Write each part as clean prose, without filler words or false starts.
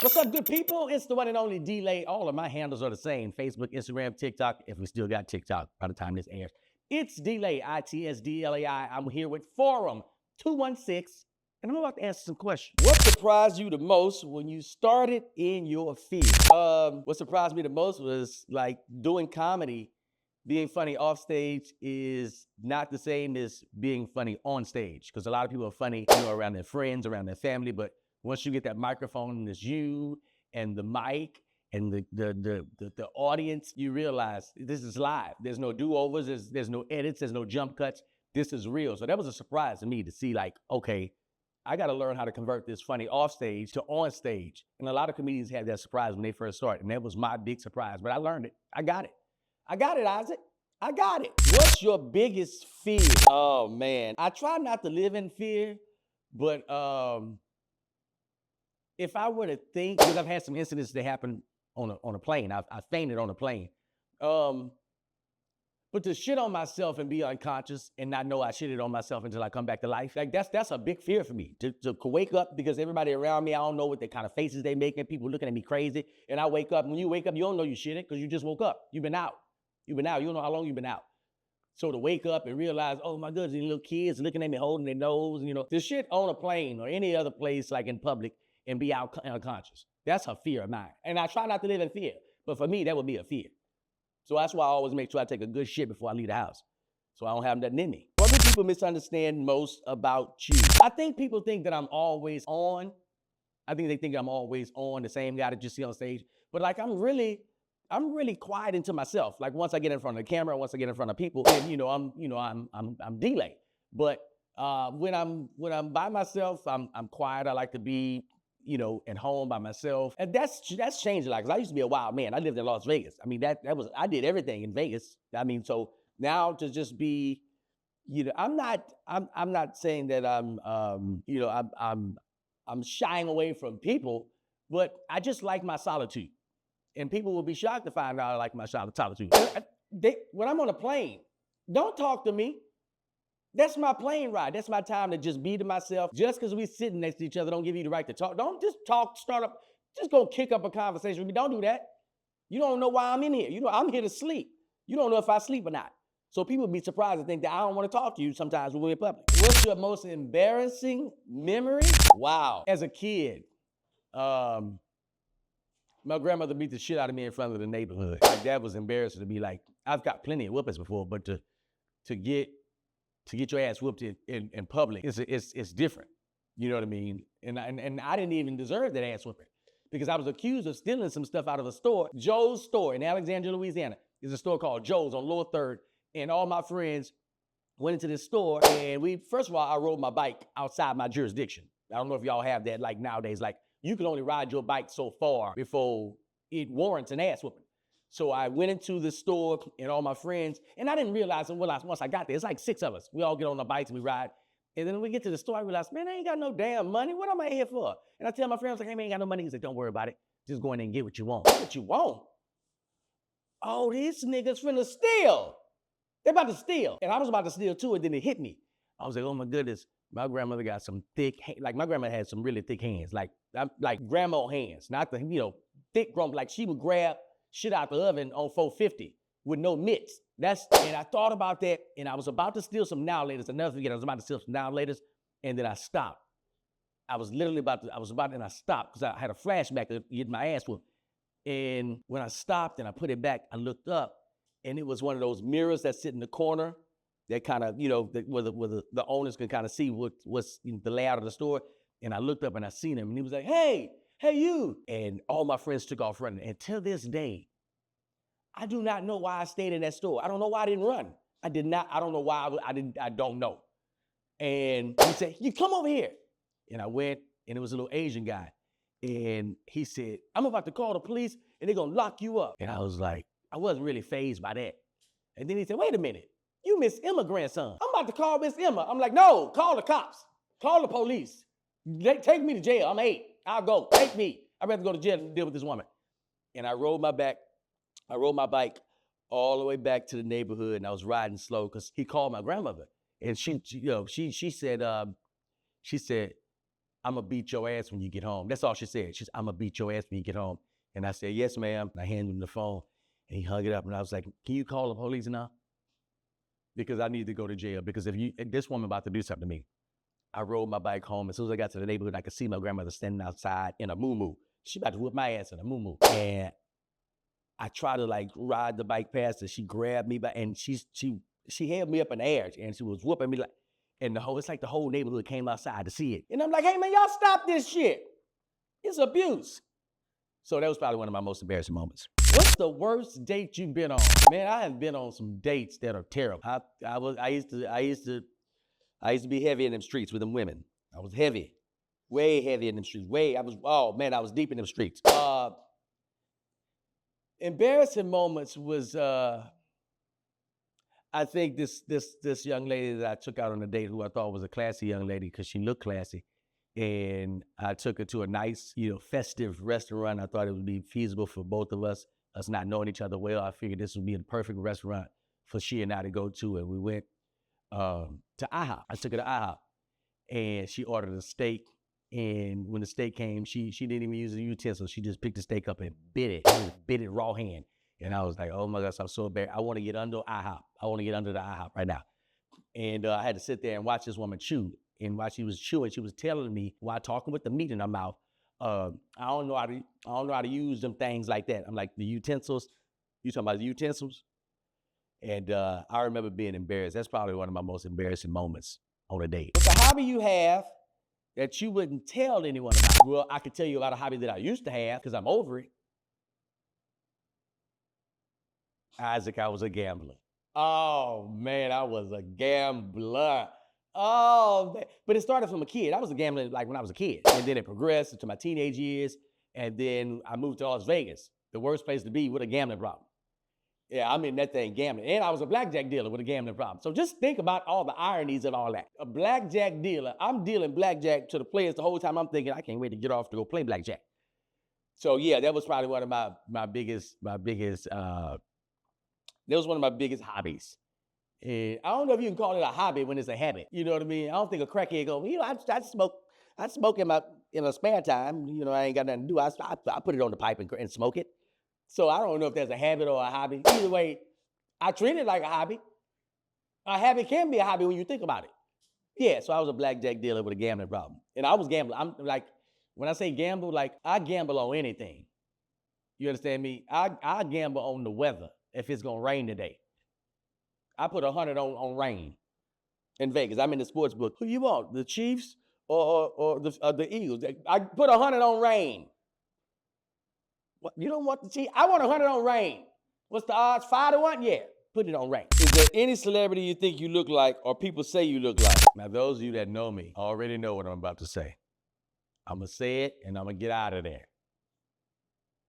What's up, good people? It's the one and only D-Lay. All of my handles are the same. Facebook, Instagram, TikTok, if we still got TikTok by the time this airs. It's D-Lay, I-T-S-D-L-A-I. I'm here with Forum 216, and I'm about to answer some questions. What surprised you the most when you started in your field? What surprised me the most was like doing comedy. Being funny off stage is not the same as being funny on stage, because a lot of people are funny, around their friends, around their family, but once you get that microphone and it's you and the mic and the audience, you realize this is live. There's no do-overs, there's no edits, there's no jump cuts. This is real. So that was a surprise to me to see, like, okay, I got to learn how to convert this funny off stage to on stage. And a lot of comedians had that surprise when they first started, and that was my big surprise. But I learned it. I got it. I got it, Isaac. I got it. What's your biggest fear? Oh, man. I try not to live in fear, but if I were to think, because I've had some incidents that happen on a plane. I fainted on a plane. But to shit on myself and be unconscious and not know I shitted on myself until I come back to life, like that's a big fear for me. To wake up, because everybody around me, I don't know what the kind of faces they making, people looking at me crazy, and I wake up. When you wake up, you don't know you shitted because you just woke up. You've been out. You don't know how long you've been out. So to wake up and realize, oh my goodness, these little kids looking at me holding their nose, to shit on a plane or any other place like in public and be out unconscious. That's a fear of mine. And I try not to live in fear, but for me, that would be a fear. So that's why I always make sure I take a good shit before I leave the house, so I don't have nothing in me. What do people misunderstand most about you? I think people think that I'm always on. I think they think I'm always on, the same guy that you see on stage. But like I'm really quiet into myself. Like once I get in front of the camera, once I get in front of people, then I'm D-Lay. But when I'm by myself, I'm quiet. I like to be at home by myself. And that's changed a lot, because I used to be a wild man. I lived in Las Vegas. I mean, I did everything in Vegas. I mean, so now to just be, I'm not saying that I'm shying away from people, but I just like my solitude. And people will be shocked to find out I like my solitude. When I'm on a plane, don't talk to me. That's my plane ride. That's my time to just be to myself. Just because we're sitting next to each other don't give you the right to talk. Don't just just go kick up a conversation with me. Don't do that. You don't know why I'm in here. I'm here to sleep. You don't know if I sleep or not. So people be surprised and think that I don't want to talk to you sometimes when we're in public. What's your most embarrassing memory? Wow. As a kid, my grandmother beat the shit out of me in front of the neighborhood. Like, that was embarrassing to me. Like, I've got plenty of whoopings before, but to get your ass whooped in public, it's different. You know what I mean? And I didn't even deserve that ass whooping, because I was accused of stealing some stuff out of a store. Joe's store in Alexandria, Louisiana. There's a store called Joe's on Lower 3rd. And all my friends went into this store, and first of all, I rode my bike outside my jurisdiction. I don't know if y'all have that, like nowadays, like you can only ride your bike so far before it warrants an ass whooping. So I went into the store and all my friends, and I didn't realize once I got there, it's like 6 of us. We all get on the bikes and we ride. And then when we get to the store, I realized, man, I ain't got no damn money. What am I here for? And I tell my friends, like, hey, man, I ain't got no money. He's like, don't worry about it. Just go in there and get what you want. What you want? Oh, these niggas finna steal. They're about to steal. And I was about to steal too, and then it hit me. I was like, oh my goodness. My grandmother got some thick, like my grandma had some really thick hands, like grandma hands, not the, thick grandma. Like she would grab shit out the oven on 450 with no mitts. And I thought about that, and I was about to steal some Now Laters. I'll never forget, I was about to steal some Now Laters, and then I stopped. I was about, and I stopped because I had a flashback of getting my ass whooped. And when I stopped and I put it back, I looked up, and it was one of those mirrors that sit in the corner that kind of, where the owners can kind of see what's the layout of the store. And I looked up and I seen him, and he was like, hey, you. And all my friends took off running. And till this day, I do not know why I stayed in that store. I don't know why I didn't run. I did not. I don't know why I don't know. And he said, you come over here. And I went, and it was a little Asian guy. And he said, I'm about to call the police, and they're going to lock you up. And I was like, I wasn't really fazed by that. And then he said, wait a minute. You Miss Emma grandson. I'm about to call Miss Emma. I'm like, no, call the cops. Call the police. Take me to jail. I'm 8. I'll go. Take me. I'd rather go to jail than deal with this woman. And I rode my bike all the way back to the neighborhood, and I was riding slow because he called my grandmother. And she said, I'm gonna beat your ass when you get home. That's all she said. She's, I'm gonna beat your ass when you get home. And I said, yes, ma'am. And I handed him the phone and he hung it up. And I was like, can you call the police now? Because I need to go to jail. Because if this woman about to do something to me. I rode my bike home. As soon as I got to the neighborhood, I could see my grandmother standing outside in a moo-moo. She about to whip my ass in a moo-moo. And I tried to like ride the bike past her. She grabbed me by, and she held me up in the air and she was whooping me like, and it's like the whole neighborhood came outside to see it. And I'm like, hey man, y'all stop this shit. It's abuse. So that was probably one of my most embarrassing moments. What's the worst date you've been on? Man, I have been on some dates that are terrible. I used to be heavy in them streets with them women. I was heavy, way heavy in them streets. I was deep in them streets. Embarrassing moments was, I think this young lady that I took out on a date, who I thought was a classy young lady because she looked classy, and I took her to a nice, festive restaurant. I thought it would be feasible for both of us not knowing each other well. I figured this would be the perfect restaurant for she and I to go to, and we went to IHOP. I took her to IHOP, and she ordered a steak. And when the steak came, she didn't even use a utensil. She just picked the steak up and bit it. She just bit it raw hand. And I was like, oh my gosh, I'm so embarrassed. I want to get under IHOP. I want to get under the IHOP right now. And I had to sit there and watch this woman chew. And while she was chewing, she was telling me, while talking with the meat in her mouth, I don't know how to use them things like that. I'm like, the utensils? You talking about the utensils? And I remember being embarrassed. That's probably one of my most embarrassing moments on a date. What's a hobby you have that you wouldn't tell anyone about? Well, I could tell you about a hobby that I used to have because I'm over it. Isaac, I was a gambler. Oh man, I was a gambler. Oh, man. But it started from a kid. I was a gambler like when I was a kid. And then it progressed into my teenage years. And then I moved to Las Vegas, the worst place to be with a gambling problem. Yeah, I'm in that thing gambling. And I was a blackjack dealer with a gambling problem. So just think about all the ironies of all that. A blackjack dealer, I'm dealing blackjack to the players the whole time. I'm thinking, I can't wait to get off to go play blackjack. So yeah, that was probably one of my biggest, that was one of my biggest hobbies. And I don't know if you can call it a hobby when it's a habit. You know what I mean? I don't think a crackhead goes, I smoke in my spare time. I ain't got nothing to do. I put it on the pipe and smoke it. So I don't know if that's a habit or a hobby. Either way, I treat it like a hobby. A habit can be a hobby when you think about it. Yeah, so I was a blackjack dealer with a gambling problem. And I was gambling. I'm like, when I say gamble, like I gamble on anything. You understand me? I gamble on the weather if it's gonna rain today. I put 100 on rain in Vegas. I'm in the sports book. Who you want, the Chiefs or the Eagles? I put 100 on rain. What, you don't want the Chiefs? I want 100 on rain. What's the odds? 5-1? Yeah, put it on rain. Is there any celebrity you think you look like or people say you look like? Now, those of you that know me already know what I'm about to say. I'm going to say it and I'm going to get out of there.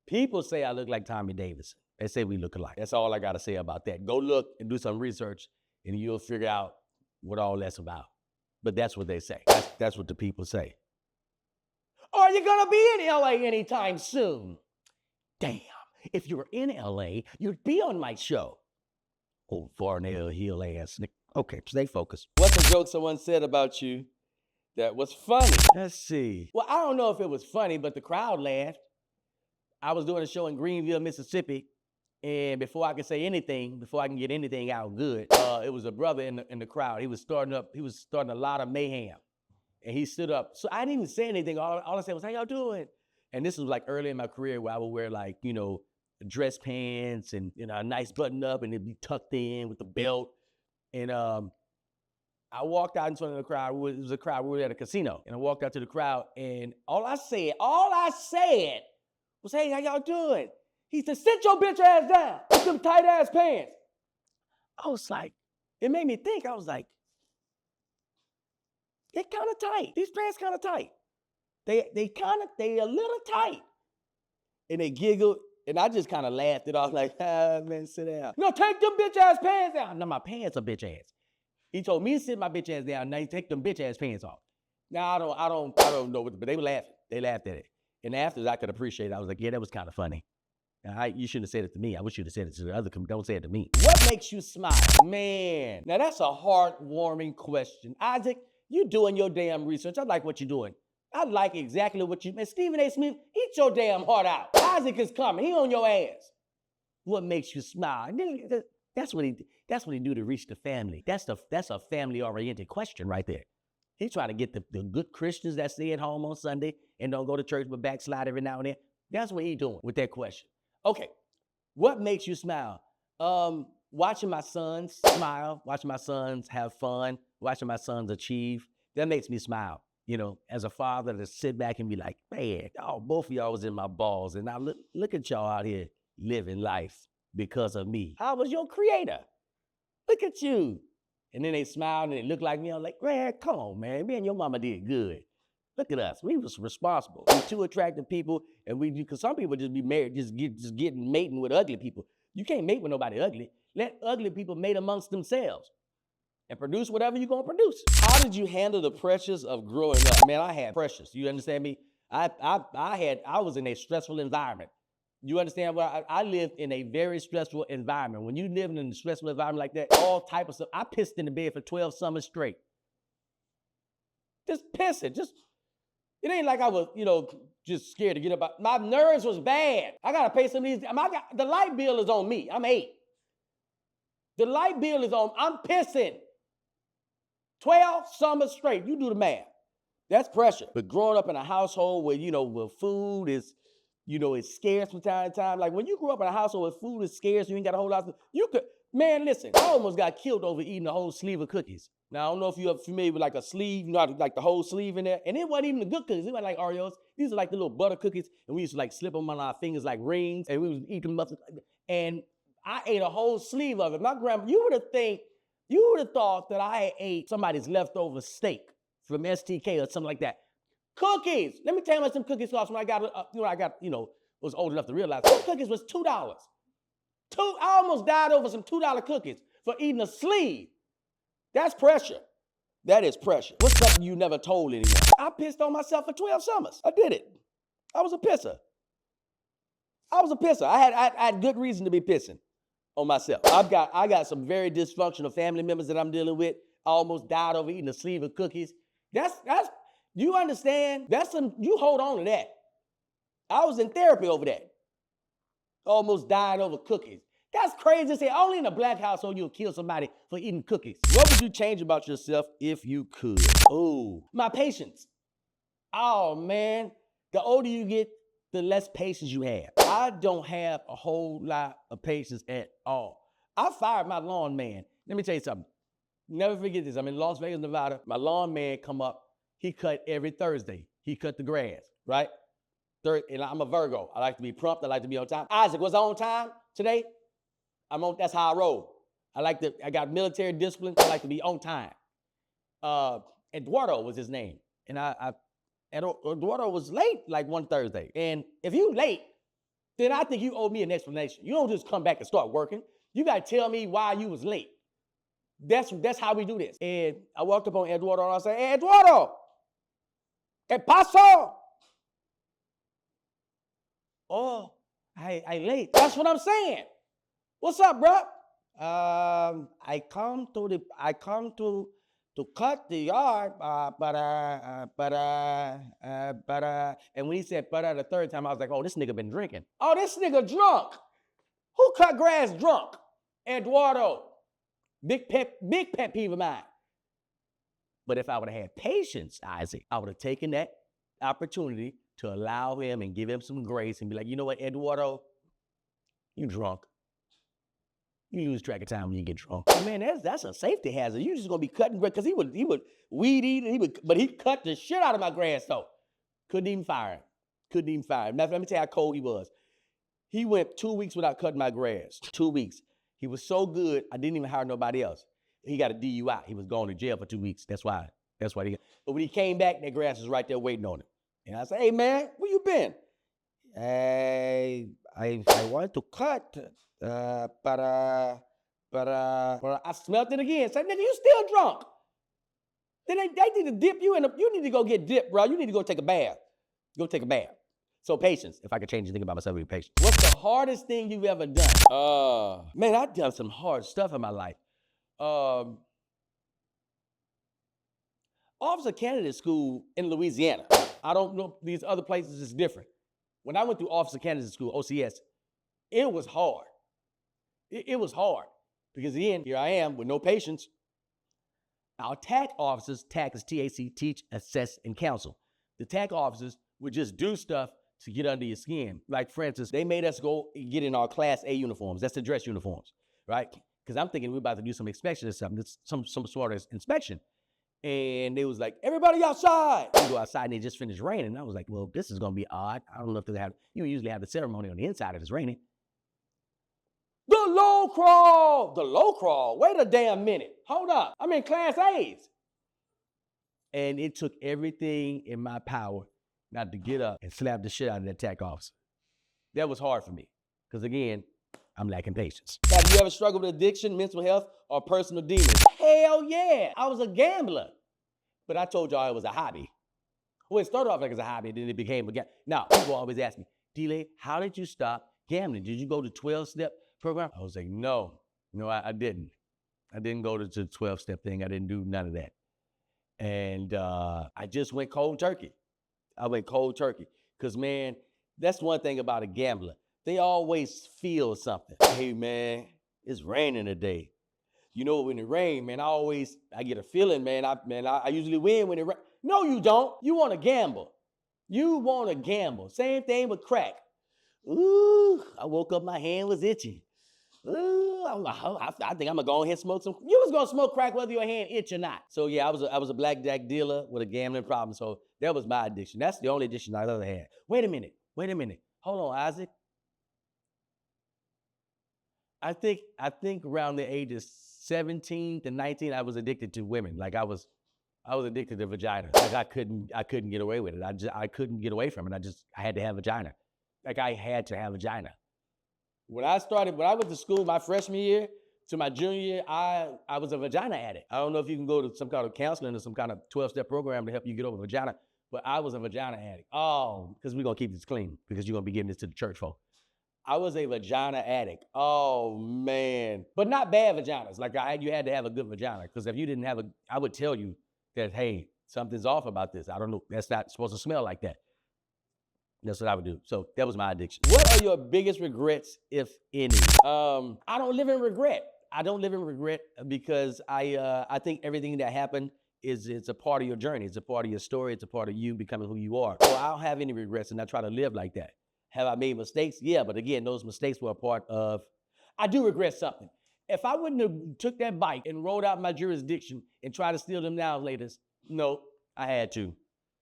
People say I look like Tommy Davidson. They say we look alike. That's all I got to say about that. Go look and do some research and you'll figure out what all that's about. But that's what they say. That's what the people say. Are you going to be in LA anytime soon? Damn, if you were in LA, you'd be on my show. Old Farnell Hill ass. Okay, stay focused. What's a joke someone said about you that was funny? Let's see. Well, I don't know if it was funny, but the crowd laughed. I was doing a show in Greenville, Mississippi, and before I could say anything, before I can get anything out good, it was a brother in the crowd. He was starting a lot of mayhem, and he stood up. So I didn't even say anything. All I said was, "How y'all doing?" And this was like early in my career where I would wear like, dress pants and, a nice button up and it'd be tucked in with the belt. And I walked out in front of the crowd. It was a crowd. We were at a casino. And I walked out to the crowd and all I said was, "Hey, how y'all doing?" He said, "Sit your bitch ass down with them tight ass pants." I was like, it made me think. I was like, they're kind of tight. These pants kind of tight. They a little tight. And they giggled, and I just kind of laughed it off like, man, sit down. No, take them bitch ass pants down. No, my pants are bitch ass. He told me to sit my bitch ass down, now you take them bitch ass pants off. Now I don't know what, but they were laughing. They laughed at it. And after I could appreciate it, I was like, yeah, that was kind of funny. You shouldn't have said it to me. I wish you'd have said it to the other comedians. Don't say it to me. What makes you smile? Man, now that's a heartwarming question. Isaac, you doing your damn research. I like what you're doing. I like exactly what you, man, Stephen A. Smith, eat your damn heart out. Isaac is coming, he on your ass. What makes you smile? That's what he do to reach the family. That's a family-oriented question right there. He's trying to get the good Christians that stay at home on Sunday and don't go to church but backslide every now and then. That's what he's doing with that question. Okay, what makes you smile? Watching my sons smile, watching my sons have fun, watching my sons achieve, that makes me smile. You know, as a father, to sit back and be like, man, oh, both of y'all was in my balls, and now look at y'all out here living life because of me. I was your creator. Look at you. And then they smiled and they looked like me. I'm like, man, come on, man. Me and your mama did good. Look at us. We was responsible. We're two attractive people, and because some people just be married, just getting mating with ugly people. You can't mate with nobody ugly. Let ugly people mate amongst themselves and produce whatever you're gonna produce. How did you handle the pressures of growing up? Man, I had pressures. You understand me? I was in a stressful environment. You understand what I lived in a very stressful environment. When you live in a stressful environment like that, all type of stuff. I pissed in the bed for 12 summers straight. Just pissing. It ain't like I was, just scared to get up. My nerves was bad. I gotta pay some of these. The light bill is on me. I'm 8. The light bill is on. I'm pissing. 12 summers straight. You do the math. That's pressure. But growing up in a household where, where food is, it's scarce from time to time. Like when you grew up in a household where food is scarce, you ain't got a whole lot of, man, listen, I almost got killed over eating a whole sleeve of cookies. Now, I don't know if you're familiar with like a sleeve, like the whole sleeve in there. And it wasn't even the good cookies. It wasn't like Oreos. These are like the little butter cookies. And we used to like slip them on our fingers like rings. And we was eating them. And I ate a whole sleeve of it. My grandma, you would have thought that I ate somebody's leftover steak from STK or something like that. Cookies. Let me tell you how much some cookies cost when I was old enough to realize. Those cookies was $2. I almost died over some $2 cookies for eating a sleeve. That's pressure. That is pressure. What's something you never told anyone? I pissed on myself for 12 summers. I did it. I was a pisser. I had good reason to be pissing on myself. I got some very dysfunctional family members that I'm dealing with. I almost died over eating a sleeve of cookies. That's you understand? You hold on to that. I was in therapy over that. Almost died over cookies. That's crazy to say. Only in a black household you'll kill somebody for eating cookies. What would you change about yourself if you could? Oh, my patience. Oh, man. The older you get, the less patience you have. I don't have a whole lot of patience at all. I fired my lawn man. Let me tell you something. Never forget this. I'm in Las Vegas, Nevada. My lawn man come up. He cut every Thursday. He cut the grass, right? And I'm a Virgo. I like to be prompt. I like to be on time. Isaac, was I on time today? That's how I roll. I got military discipline. I like to be on time. Eduardo was his name. And Eduardo was late like one Thursday. And if you late, then I think you owe me an explanation. You don't just come back and start working. You got to tell me why you was late. That's how we do this. And I walked up on Eduardo and I said, hey, Eduardo, ¿qué pasó? Oh, I late. That's what I'm saying. What's up, bro? I come to cut the yard, and when he said the third time, I was like, oh, this nigga been drinking. Oh, this nigga drunk. Who cut grass drunk? Eduardo. Big pet peeve of mine. But if I would have had patience, Isaac, I would have taken that opportunity to allow him and give him some grace and be like, you know what, Eduardo, you drunk. You lose track of time when you get drunk. Man, that's a safety hazard. You just gonna be cutting grass because he would weed eat, but he cut the shit out of my grass though. Couldn't even fire him. Let me tell you how cold he was. He went 2 weeks without cutting my grass. 2 weeks. He was so good, I didn't even hire nobody else. He got a DUI. He was going to jail for 2 weeks. That's why but when he came back, that grass was right there waiting on him. And I said, hey man, where you been? I wanted to cut, but I smelled it again. Said, nigga, you still drunk. Then they need to dip you in. You need to go get dipped, bro. You need to go take a bath. Go take a bath. So patience. If I could change anything about myself, it would be patience. What's the hardest thing you've ever done? Man, I've done some hard stuff in my life. Officer candidate school in Louisiana. I don't know, these other places is different. When I went through Officer Candidate School, OCS, it was hard. It was hard because again, here I am with no patience. Our TAC officers, TAC is T-A-C, teach, assess, and counsel. The TAC officers would just do stuff to get under your skin. Like, for instance, they made us go get in our Class A uniforms. That's the dress uniforms, right? Because I'm thinking we're about to do some inspection or something, some sort of inspection. And they was like, everybody outside. We go outside and it just finished raining. And I was like, well, this is going to be odd. I don't know if they have, you usually have the ceremony on the inside if it's raining. The low crawl. Wait a damn minute. Hold up. I'm in Class A's. And it took everything in my power not to get up and slap the shit out of that TAC officer. That was hard for me. Because again, I'm lacking patience. Have you ever struggled with addiction, mental health, or personal demons? Hell yeah. I was a gambler. But I told y'all it was a hobby. Well, it started off like it was a hobby, then it became a game. Now, people always ask me, D-Lay, how did you stop gambling? Did you go to 12-step program? I was like, no, I didn't. I didn't go to the 12-step thing. I didn't do none of that. And I just went cold turkey. I went cold turkey. Because, man, that's one thing about a gambler. They always feel something. Hey, man, it's raining today. You know, when it rains, man, I get a feeling, man. I usually win when it rains. No, you don't. You want to gamble. You want to gamble. Same thing with crack. Ooh, I woke up, my hand was itching. Ooh, I think I'm gonna go ahead and smoke some. You was gonna smoke crack whether your hand itch or not. So yeah, I was a blackjack dealer with a gambling problem. So that was my addiction. That's the only addiction I've ever had. Wait a minute. Hold on, Isaac. I think around the age of 17 to 19, I was addicted to women. Like I was addicted to vagina. Like I couldn't get away with it. I couldn't get away from it. I had to have vagina. Like I had to have vagina. When I went to school my freshman year to my junior year, I was a vagina addict. I don't know if you can go to some kind of counseling or some kind of 12-step program to help you get over vagina, but I was a vagina addict. Oh, because we're going to keep this clean because you're going to be giving this to the church folk. I was a vagina addict. Oh, man. But not bad vaginas. Like you had to have a good vagina because if you didn't have I would tell you that, hey, something's off about this. I don't know. That's not supposed to smell like that. That's what I would do. So that was my addiction. What are your biggest regrets, if any? I don't live in regret. I don't live in regret because I think everything that happened it's a part of your journey. It's a part of your story. It's a part of you becoming who you are. So I don't have any regrets and I try to live like that. Have I made mistakes? Yeah, but again, those mistakes were a part of, I do regret something. If I wouldn't have took that bike and rode out my jurisdiction and tried to steal them now later, no, I had to.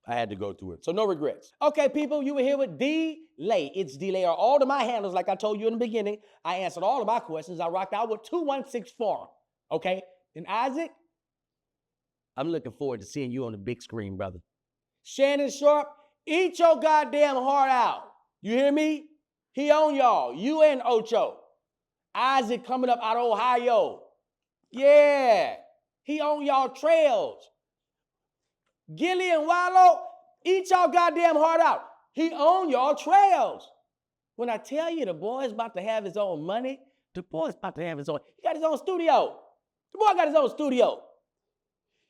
I had to go through it. So no regrets. Okay, people, you were here with D-Lay. It's D-Lay. All of my handles, like I told you in the beginning, I answered all of my questions. I rocked out with 216 Forum. Okay? And Isaac, I'm looking forward to seeing you on the big screen, brother. Shannon Sharp, eat your goddamn heart out. You hear me? He on y'all. You and Ocho. Isaac coming up out of Ohio. Yeah. He on y'all trails. Gilly and Wallow, eat y'all goddamn heart out. He on y'all trails. When I tell you the boy's about to have his own money, the boy's about to have his own. He got his own studio. The boy got his own studio.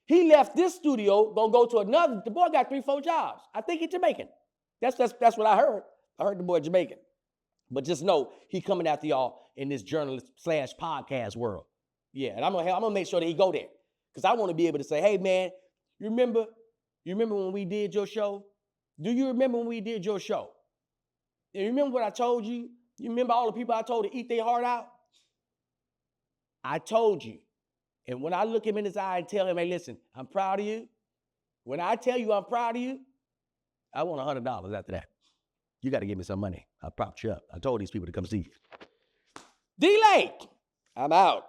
He left this studio, gonna go to another. The boy got 3-4 jobs. I think he's Jamaican. That's what I heard. I heard the boy Jamaican. But just know he coming after y'all in this journalist/podcast world. Yeah, and I'm gonna make sure that he go there. Because I want to be able to say, hey man, you remember when we did your show? Do you remember when we did your show? And you remember what I told you? You remember all the people I told to eat their heart out? I told you. And when I look him in his eye and tell him, hey, listen, I'm proud of you. When I tell you I'm proud of you, I want $100 after that. You got to give me some money. I propped you up. I told these people to come see you. D-Lake, I'm out.